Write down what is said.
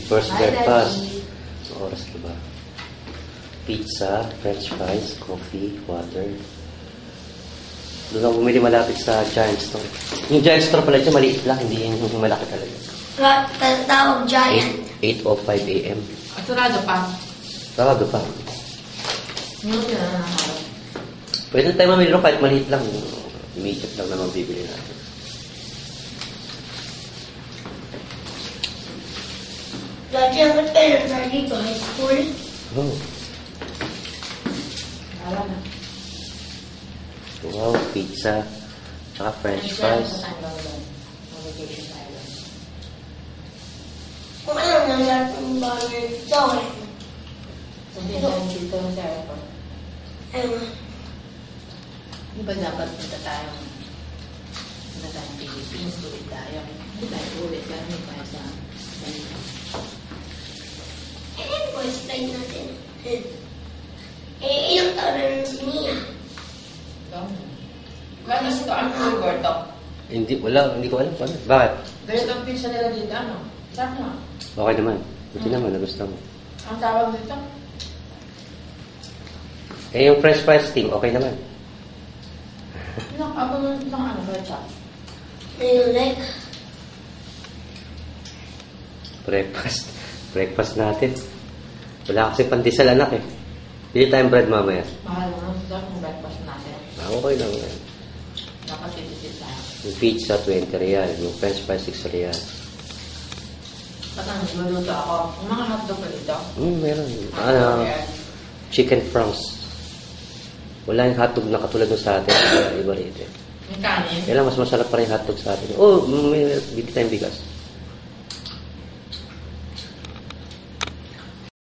First breakfast. Oras ka ba? Pizza, french fries, coffee, water. Doon ako bumili malapit sa Giant Store. Yung Giant Store pala dyan, maliit lang. Hindi yung malaki talaga. Tawag Giant. 8:05 a.m. Sarado pa. Sarado pa. Ngayon na nakakaraw. Pwede tayo mamili rin kahit maliit lang. Immediate lang naman bibili natin. Dati ang kayo na dito, high school. Oh. Wala na. Wow, pizza. Tsaka french fries. Vacation tayo. Kung alam na lahat ng bagay dito eh. Hindi tayo dito sa airport. Ayun. Di ba dapat punta tayo Philippines, ulit tayo. Hindi tayo ulit tayo. Hindi tayo sa Manila. Eh, boys, play natin. Ilang taon na rin si Mia? Kaya ito ang Gordon. Hindi ko alam. Paano? Bakit? Ganito ang pizza nila dito, ano? Sarap na. Okay naman. Buti naman, nagustuhan mo. Ang tawag dito? Eh, yung french fries team, okay naman. Ako ng isang ano, ketchup. Ayun, like, Breakfast natin. Wala kasi pandesal anak eh. Bili tayong bread mamaya. Mahal naman ito ang breakfast natin. Okay lang yan. Dapat titisit tayo. Yung pizza, 20 real. Yung french fries, 6 real. Ba't ang maluto ako? Yung mga hotdog pa dito? Meron. Chicken franks. Wala yung hotdog na katulad ng sa atin. Iba rito. Yung kanin? Kailan mas masarap pa rin yung hotdog sa atin. Oh, may bili tayong bigas.